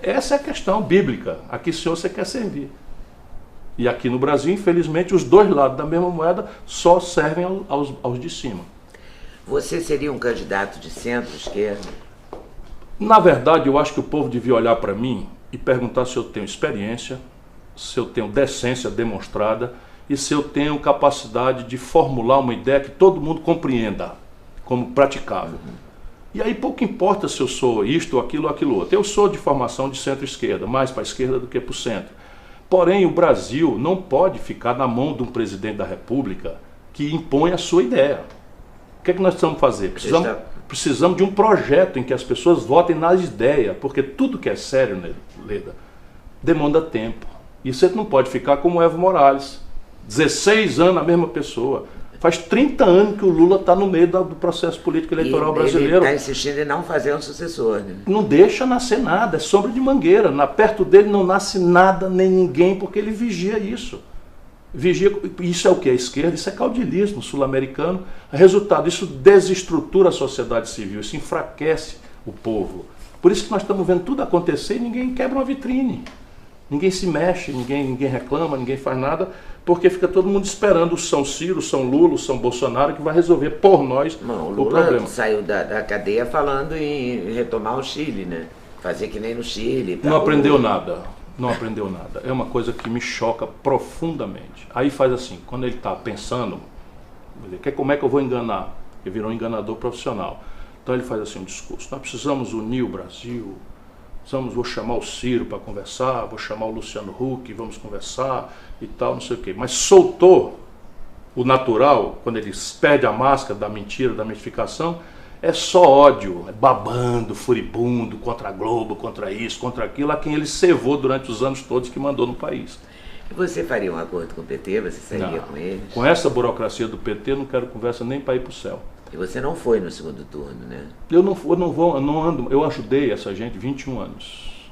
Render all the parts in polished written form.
Essa é a questão bíblica. A que senhor você quer servir? E aqui no Brasil, infelizmente, os dois lados da mesma moeda só servem aos de cima. Você seria um candidato de centro-esquerda? Na verdade, eu acho que o povo devia olhar para mim e perguntar se eu tenho experiência, se eu tenho decência demonstrada e se eu tenho capacidade de formular uma ideia que todo mundo compreenda como praticável. E aí pouco importa se eu sou isto, aquilo ou aquilo outro. Eu sou de formação de centro-esquerda, mais para a esquerda do que para o centro. Porém, o Brasil não pode ficar na mão de um presidente da República que impõe a sua ideia. O que é que nós precisamos fazer? Precisamos de um projeto em que as pessoas votem nas ideias, porque tudo que é sério, Leda, demanda tempo. E você não pode ficar como Evo Morales, 16 anos a mesma pessoa. Faz 30 anos que o Lula está no meio do processo político eleitoral brasileiro. Ele está insistindo em não fazer um sucessor. Né? Não deixa nascer nada, é sombra de mangueira. Perto dele não nasce nada nem ninguém, porque ele vigia isso. Isso é o que? A esquerda, isso é caudilismo sul-americano. Resultado, isso desestrutura a sociedade civil, isso enfraquece o povo. Por isso que nós estamos vendo tudo acontecer e ninguém quebra uma vitrine. Ninguém se mexe, ninguém reclama, ninguém faz nada, porque fica todo mundo esperando o São Ciro, o São Lula, o São Bolsonaro, que vai resolver por nós o problema. Lula saiu da cadeia falando em retomar o Chile, né? Fazer que nem no Chile. Não aprendeu nada. Não aprendeu nada. É uma coisa que me choca profundamente. Aí faz assim, quando ele está pensando, como é que eu vou enganar? Ele virou um enganador profissional. Então ele faz assim um discurso. Nós precisamos unir o Brasil. Vou chamar o Ciro para conversar, vou chamar o Luciano Huck, vamos conversar e tal, não sei o quê. Mas soltou o natural, quando ele perde a máscara da mentira, da mitificação, é só ódio, é babando, furibundo, contra a Globo, contra isso, contra aquilo, a quem ele cevou durante os anos todos que mandou no país. E você faria um acordo com o PT? Você sairia com eles? Com essa burocracia do PT, não quero conversa nem para ir para o céu. E você não foi no segundo turno, né? Eu não ando, eu ajudei essa gente 21 anos.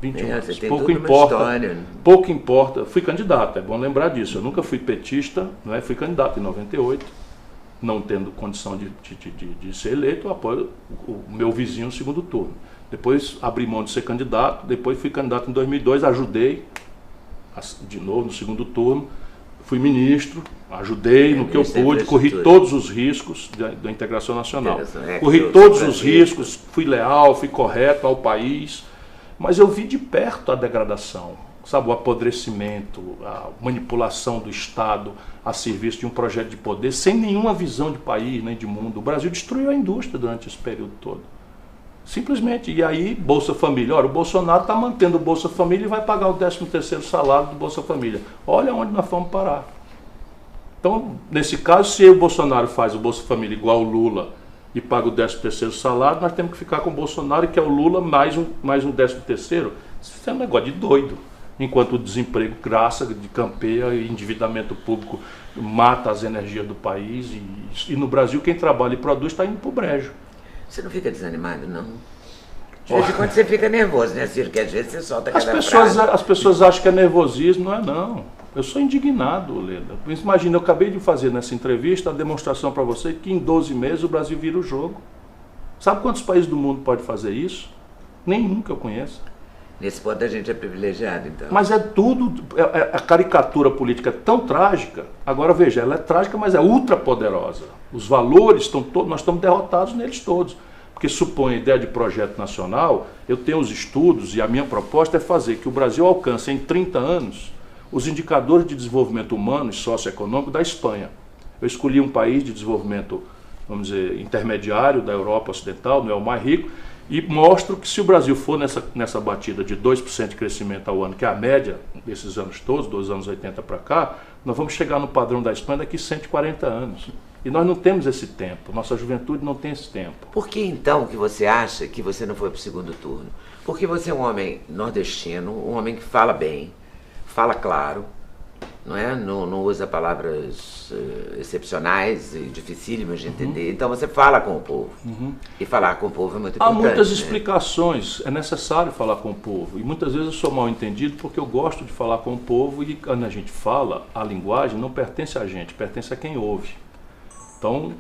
21 anos. Você tem pouco importa, história. Pouco importa. Fui candidato, é bom lembrar disso. Eu nunca fui petista, não é? Fui candidato em 98, não tendo condição de ser eleito, eu apoio o meu vizinho no segundo turno. Depois abri mão de ser candidato, depois fui candidato em 2002, ajudei de novo no segundo turno. Fui ministro, ajudei no que eu pude, corri todos os riscos da integração nacional. Corri todos os riscos, fui leal, fui correto ao país, mas eu vi de perto a degradação, sabe, o apodrecimento, a manipulação do Estado a serviço de um projeto de poder, sem nenhuma visão de país nem de mundo. O Brasil destruiu a indústria durante esse período todo. Simplesmente. E aí, Bolsa Família. Olha, o Bolsonaro está mantendo o Bolsa Família e vai pagar o 13º salário do Bolsa Família. Olha onde nós vamos parar. Então, nesse caso, se o Bolsonaro faz o Bolsa Família igual o Lula e paga o 13º salário, nós temos que ficar com o Bolsonaro, que é o Lula, mais um 13º. Isso é um negócio de doido. Enquanto o desemprego graça de campeia e endividamento público mata as energias do país. E no Brasil, quem trabalha e produz está indo para o brejo. Você não fica desanimado, não? De vez em quando você fica nervoso, né, Ciro? Que às vezes você solta cada frase. As pessoas acham que é nervosismo, não é não. Eu sou indignado, Leda. Imagina, eu acabei de fazer nessa entrevista a demonstração para você que em 12 meses o Brasil vira o jogo. Sabe quantos países do mundo podem fazer isso? Nenhum que eu conheça. Nesse ponto a gente é privilegiado, então. Mas é tudo, a caricatura política é tão trágica. Agora veja, ela é trágica, mas é ultra poderosa. Os valores estão todos, nós estamos derrotados neles todos. Porque supõe a ideia de projeto nacional, eu tenho os estudos e a minha proposta é fazer que o Brasil alcance em 30 anos os indicadores de desenvolvimento humano e socioeconômico da Espanha. Eu escolhi um país de desenvolvimento, vamos dizer, intermediário da Europa Ocidental, não é o mais rico, e mostro que se o Brasil for nessa batida de 2% de crescimento ao ano, que é a média desses anos todos, dos anos 80 para cá, nós vamos chegar no padrão da Espanha daqui 140 anos. E nós não temos esse tempo, nossa juventude não tem esse tempo. Por que então que você acha que você não foi para o segundo turno? Porque você é um homem nordestino, um homem que fala bem, fala claro, não é? Não usa palavras excepcionais e dificílimas de entender. Então você fala com o povo. E falar com o povo é muito importante. Há muitas explicações, é necessário falar com o povo. E muitas vezes eu sou mal entendido porque eu gosto de falar com o povo e quando a gente fala, a linguagem não pertence a gente, pertence a quem ouve. Então,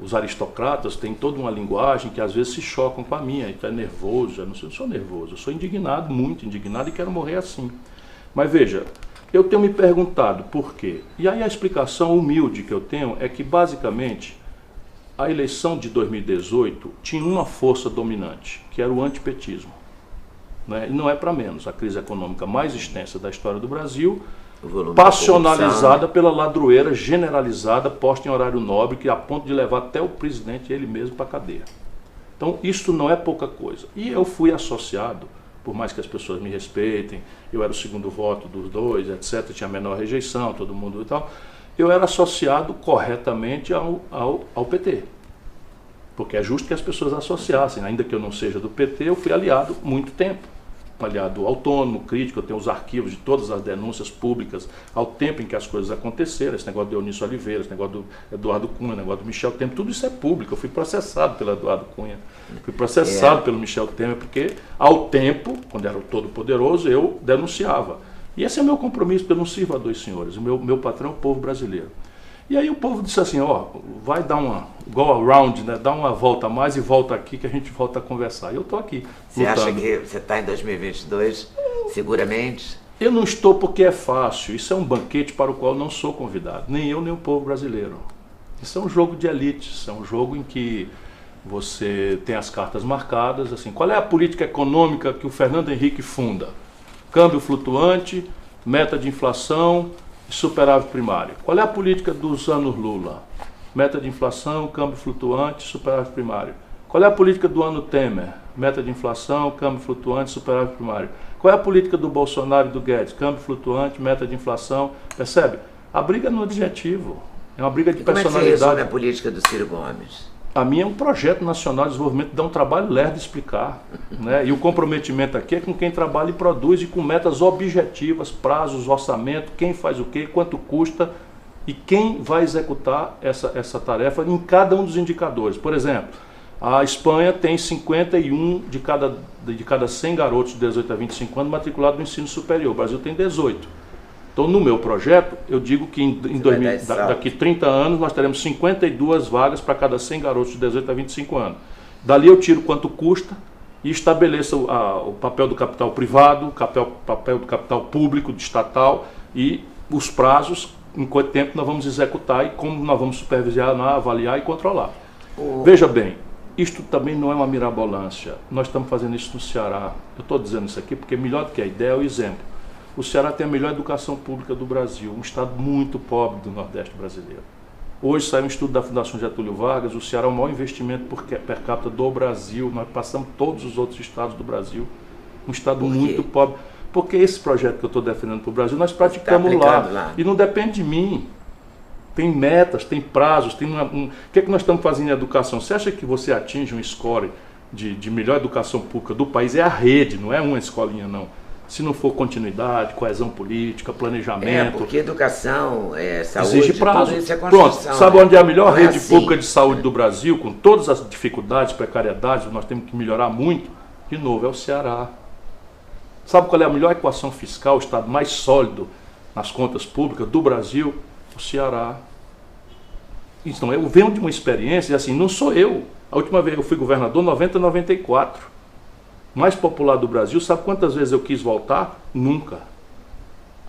os aristocratas têm toda uma linguagem que às vezes se chocam com a minha. Então é nervoso, eu não sou nervoso, eu sou indignado, muito indignado, e quero morrer assim. Mas veja, eu tenho me perguntado por quê. E aí a explicação humilde que eu tenho é que basicamente a eleição de 2018 tinha uma força dominante, que era o antipetismo. Né? E não é para menos, a crise econômica mais extensa da história do Brasil, passionalizada pela ladroeira generalizada, posta em horário nobre, que a ponto de levar até o presidente ele mesmo para a cadeia. Então isso não é pouca coisa. E eu fui associado, por mais que as pessoas me respeitem, eu era o segundo voto dos dois, etc., tinha menor rejeição, todo mundo e tal, eu era associado corretamente ao PT. Porque é justo que as pessoas associassem, ainda que eu não seja do PT, eu fui aliado muito tempo. Aliado autônomo, crítico, eu tenho os arquivos de todas as denúncias públicas ao tempo em que as coisas aconteceram, esse negócio de Eunício Oliveira, esse negócio do Eduardo Cunha, o negócio do Michel Temer, tudo isso é público. Eu fui processado pelo Eduardo Cunha, fui processado pelo Michel Temer, porque ao tempo, quando era o todo-poderoso, eu denunciava. E esse é o meu compromisso, porque eu não sirvo a dois senhores, o meu patrão é o povo brasileiro. E aí o povo disse assim, ó, vai dar uma go around, né? Dá uma volta a mais e volta aqui que a gente volta a conversar. E eu estou aqui. Você acha que você está em 2022, seguramente? Eu não estou porque é fácil. Isso é um banquete para o qual eu não sou convidado. Nem eu, nem o povo brasileiro. Isso é um jogo de elites. É um jogo em que você tem as cartas marcadas. Assim, qual é a política econômica que o Fernando Henrique funda? Câmbio flutuante, meta de inflação, superávit primário. Qual é a política dos anos Lula? Meta de inflação, câmbio flutuante, superávit primário. Qual é a política do ano Temer? Meta de inflação, câmbio flutuante, superávit primário. Qual é a política do Bolsonaro e do Guedes? Câmbio flutuante, meta de inflação. Percebe? A briga é no adjetivo. É uma briga de personalidade. Como é que você resume a política do Ciro Gomes? A minha é um projeto nacional de desenvolvimento que dá um trabalho lerdo de explicar. Né? E o comprometimento aqui é com quem trabalha e produz, e com metas objetivas, prazos, orçamento, quem faz o quê, quanto custa e quem vai executar essa tarefa em cada um dos indicadores. Por exemplo, a Espanha tem 51 de cada 100 garotos de 18 a 25 anos matriculados no ensino superior. O Brasil tem 18. Então, no meu projeto, eu digo que daqui 30 anos nós teremos 52 vagas para cada 100 garotos de 18 a 25 anos. Dali eu tiro quanto custa e estabeleço o papel do capital privado, o papel do capital público, do estatal, e os prazos, em quanto tempo nós vamos executar e como nós vamos supervisionar, avaliar e controlar. Veja bem, isto também não é uma mirabolância. Nós estamos fazendo isso no Ceará. Eu estou dizendo isso aqui porque melhor do que a ideia é o exemplo. O Ceará tem a melhor educação pública do Brasil, um estado muito pobre do Nordeste brasileiro. Hoje sai um estudo da Fundação Getúlio Vargas, o Ceará é o maior investimento per capita do Brasil, nós passamos todos os outros estados do Brasil, um estado muito pobre. Porque esse projeto que eu estou defendendo para o Brasil, nós praticamos lá, e não depende de mim. Tem metas, tem prazos, tem o que é que nós estamos fazendo em educação? Você acha que você atinge um score de melhor educação pública do país? É a rede, não é uma escolinha não. Se não for continuidade, coesão política, planejamento... porque educação, saúde, exige prazo. Tudo isso é construção. Pronto, sabe onde é a melhor rede pública de saúde do Brasil, com todas as dificuldades, precariedades, nós temos que melhorar muito? De novo, é o Ceará. Sabe qual é a melhor equação fiscal, o estado mais sólido nas contas públicas do Brasil? O Ceará. Então, eu venho de uma experiência, e assim, não sou eu. A última vez que eu fui governador, 90, 94. Mais popular do Brasil, sabe quantas vezes eu quis voltar? Nunca.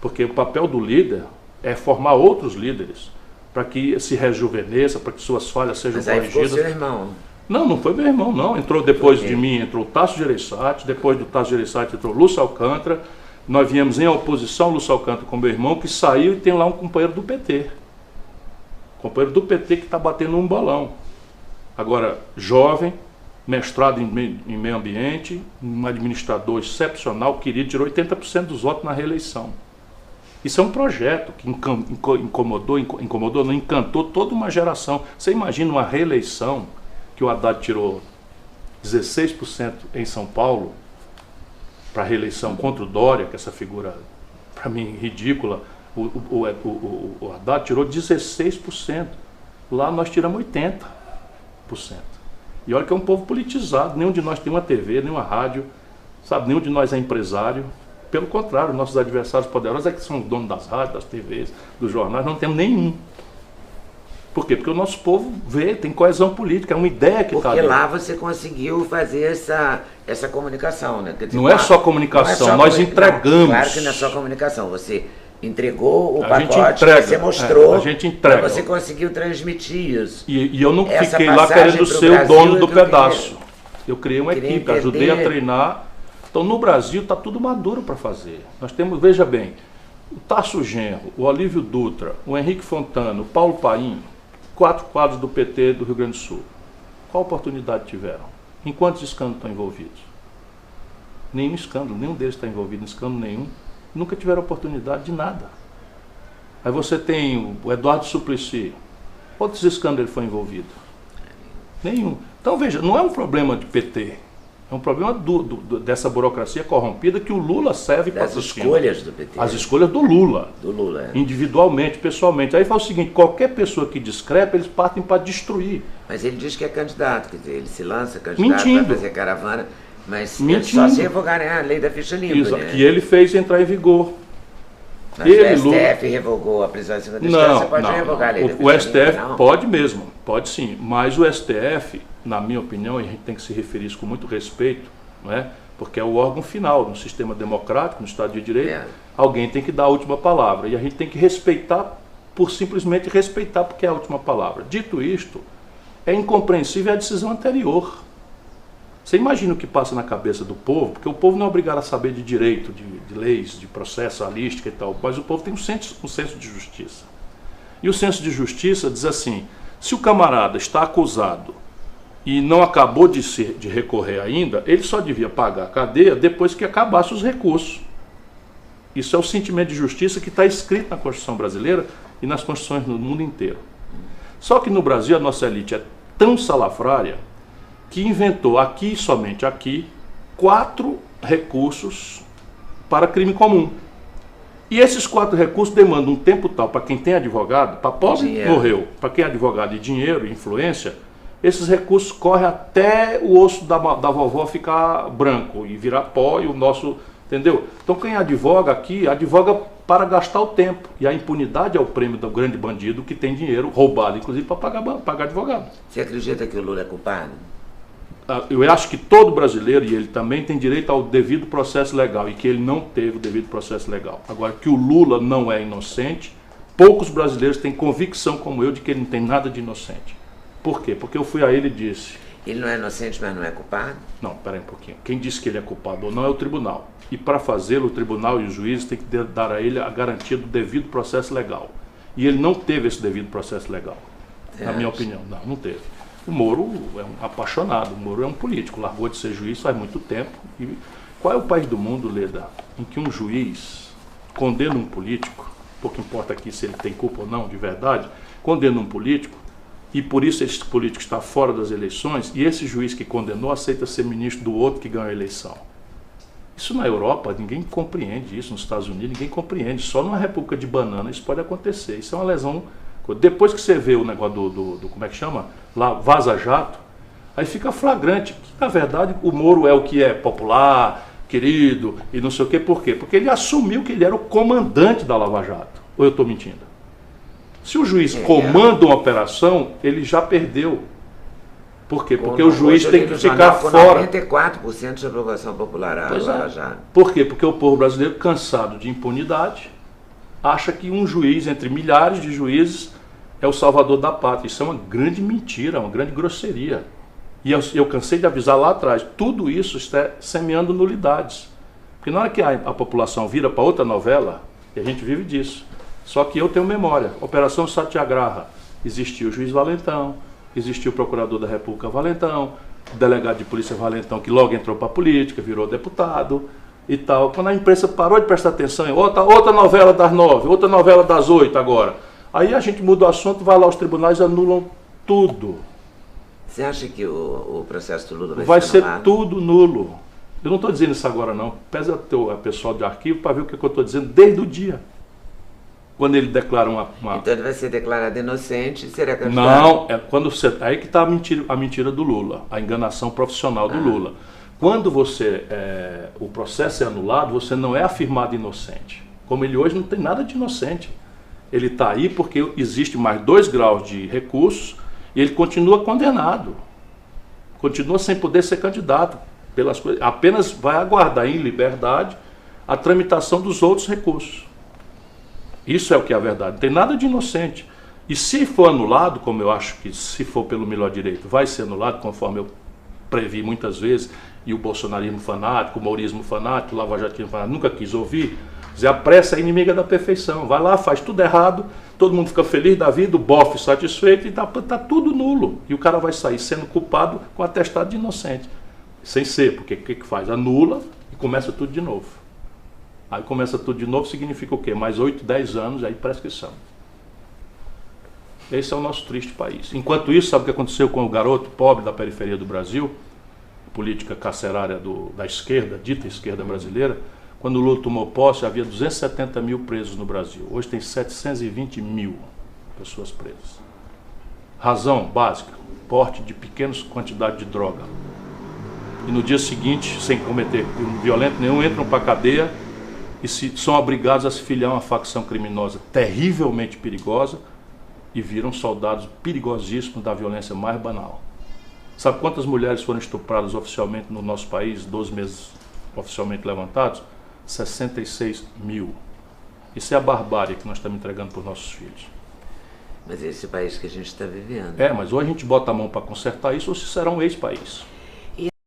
Porque o papel do líder é formar outros líderes, para que se rejuvenesça, para que suas falhas sejam corrigidas. Mas aí ficou seu irmão. Não foi meu irmão, não. Entrou depois de mim, entrou o Tasso Gereissati, depois do Tasso Gereissati entrou Lúcio Alcântara. Nós viemos em oposição, Lúcio Alcântara com meu irmão, que saiu, e tem lá um companheiro do PT. Companheiro do PT que está batendo um bolão. Agora, jovem, mestrado em meio ambiente, um administrador excepcional, querido, tirou 80% dos votos na reeleição. Isso é um projeto que encantou toda uma geração. Você imagina uma reeleição que o Haddad tirou 16% em São Paulo para a reeleição contra o Dória, que é essa figura, para mim, ridícula. O Haddad tirou 16%. Lá nós tiramos 80%. E olha que é um povo politizado, nenhum de nós tem uma TV, nenhuma rádio, sabe? Nenhum de nós é empresário. Pelo contrário, nossos adversários poderosos é que são os donos das rádios, das TVs, dos jornais, não temos nenhum. Por quê? Porque o nosso povo vê, tem coesão política, é uma ideia que está ali. Porque lá você conseguiu fazer essa comunicação, né? Quer dizer, Não é só comunicação, nós entregamos. Não, claro que não é só comunicação, você entregou o A gente pacote, entrega, você mostrou, a gente entrega. Você conseguiu transmitir isso. E eu não Essa fiquei lá passagem querendo pro ser o Brasil dono é do que eu pedaço. Eu criei uma queria equipe, ajudei a entender. treinar. Então no Brasil está tudo maduro para fazer. Nós temos, veja bem, o Tasso Genro, o Olívio Dutra, o Henrique Fontana, o Paulo Paim, 4 quadros do PT do Rio Grande do Sul. Qual oportunidade tiveram? Em quantos escândalos estão envolvidos? Nenhum escândalo, nenhum deles está envolvido em escândalo nenhum. Nunca tiveram oportunidade de nada. Aí você tem o Eduardo Suplicy. Quantos escândalos ele foi envolvido? Nenhum. Então veja, não é um problema de PT. É um problema dessa burocracia corrompida que o Lula serve para Das escolhas do PT. As escolhas do Lula. Do Lula, é. Individualmente, pessoalmente. Aí fala o seguinte, qualquer pessoa que discrepa, eles partem para destruir. Mas ele diz que é candidato, quer dizer, ele se lança candidato Mentindo. para fazer caravana, mas Mentindo. é só se revogarem a lei da ficha limpa, né? Que ele fez entrar em vigor. Mas ele, o STF Lula... revogou a prisão em segunda instância, você pode revogar a lei da ficha O STF limpa, não? pode mesmo, pode sim. Mas o STF, na minha opinião, e a gente tem que se referir isso com muito respeito, não é? Porque é o órgão final, no sistema democrático, no Estado de Direito, alguém tem que dar a última palavra. E a gente tem que respeitar, por simplesmente respeitar, porque é a última palavra. Dito isto, é incompreensível a decisão anterior. Você imagina o que passa na cabeça do povo, porque o povo não é obrigado a saber de direito, de leis, de processualística e tal, mas o povo tem um senso de justiça. E o senso de justiça diz assim, se o camarada está acusado e não acabou de recorrer ainda, ele só devia pagar a cadeia depois que acabasse os recursos. Isso é o sentimento de justiça que está escrito na Constituição brasileira e nas Constituições no mundo inteiro. Só que no Brasil a nossa elite é tão salafrária que inventou aqui, somente aqui, 4 recursos para crime comum. E esses 4 recursos demandam um tempo tal para quem tem advogado, para pobre morreu, para quem é advogado e dinheiro e influência, esses recursos correm até o osso da vovó ficar branco e virar pó e o nosso, entendeu? Então quem advoga aqui, advoga para gastar o tempo. E a impunidade é o prêmio do grande bandido que tem dinheiro roubado, inclusive para pagar advogado. Você acredita que o Lula é culpado? Eu acho que todo brasileiro, e ele também, tem direito ao devido processo legal, e que ele não teve o devido processo legal. Agora, que o Lula não é inocente, poucos brasileiros têm convicção como eu de que ele não tem nada de inocente. Por quê? Porque eu fui a ele e disse... Ele não é inocente, mas não é culpado? Não, peraí um pouquinho. Quem disse que ele é culpado ou não é o tribunal. E para fazê-lo, o tribunal e os juízes têm que dar a ele a garantia do devido processo legal. E ele não teve esse devido processo legal, na minha opinião. Não teve. O Moro é um apaixonado, o Moro é um político, largou de ser juiz faz muito tempo. E qual é o país do mundo, Leda, em que um juiz condena um político, pouco importa aqui se ele tem culpa ou não, de verdade, condena um político, e por isso esse político está fora das eleições, e esse juiz que condenou aceita ser ministro do outro que ganhou a eleição. Isso na Europa, ninguém compreende isso, nos Estados Unidos ninguém compreende, só numa república de banana isso pode acontecer, isso é uma lesão. Depois que você vê o negócio do como é que chama? Lá, Vaza Jato, aí fica flagrante que, na verdade, o Moro é o que é popular, querido, e não sei o quê. Por quê? Porque ele assumiu que ele era o comandante da Lava Jato. Ou eu estou mentindo? Se o juiz comanda uma operação, ele já perdeu. Por quê? Porque o juiz tem que ficar fora. 94% de aprovação popular a Lava Jato. Por quê? Porque o povo brasileiro, cansado de impunidade, acha que um juiz, entre milhares de juízes, é o salvador da pátria. Isso é uma grande mentira, uma grande grosseria. E eu cansei de avisar lá atrás, tudo isso está semeando nulidades. Porque na hora que a população vira para outra novela, e a gente vive disso. Só que eu tenho memória. Operação Satyagraha, existiu o juiz Valentão, existiu o procurador da República Valentão, o delegado de polícia Valentão, que logo entrou para a política, virou deputado e tal. Quando a imprensa parou de prestar atenção em outra novela das 9, outra novela das 8 agora. Aí a gente muda o assunto, vai lá aos tribunais e anulam tudo. Você acha que o processo do Lula vai ser tudo nulo? Eu não estou dizendo isso agora não. Pesa o pessoal de arquivo para ver o que eu estou dizendo desde o dia. Quando ele declara uma... Então ele vai ser declarado inocente e será candidato? Não, é quando você... aí que está a mentira do Lula, a enganação profissional do Lula. Quando o processo é anulado, você não é afirmado inocente. Como ele hoje não tem nada de inocente. Ele está aí porque existe mais 2 graus de recursos e ele continua condenado. Continua sem poder ser candidato. Pelas coisas, apenas vai aguardar em liberdade a tramitação dos outros recursos. Isso é o que é a verdade. Não tem nada de inocente. E se for anulado, como eu acho que se for pelo melhor direito, vai ser anulado, conforme eu previ muitas vezes, e o bolsonarismo fanático, o maurismo fanático, o lavajatismo fanático, nunca quis ouvir, dizer, a pressa é inimiga da perfeição. Vai lá, faz tudo errado, todo mundo fica feliz da vida, o bofe satisfeito e tá tudo nulo. E o cara vai sair sendo culpado com atestado de inocente. Sem ser, porque o que faz? Anula e começa tudo de novo. Aí começa tudo de novo significa o quê? Mais 8, 10 anos, aí prescrição. Esse é o nosso triste país. Enquanto isso, sabe o que aconteceu com o garoto pobre da periferia do Brasil? Política carcerária da esquerda, dita esquerda brasileira. Quando o Lula tomou posse, havia 270 mil presos no Brasil. Hoje tem 720 mil pessoas presas. Razão básica, porte de pequenas quantidades de droga. E no dia seguinte, sem cometer crime violento nenhum, entram para a cadeia e são obrigados a se filiar a uma facção criminosa terrivelmente perigosa e viram soldados perigosíssimos da violência mais banal. Sabe quantas mulheres foram estupradas oficialmente no nosso país, 12 meses oficialmente levantados? 66 mil. Isso é a barbárie que nós estamos entregando para os nossos filhos. Mas esse é o país que a gente está vivendo. Mas ou a gente bota a mão para consertar isso, ou se será um ex-país.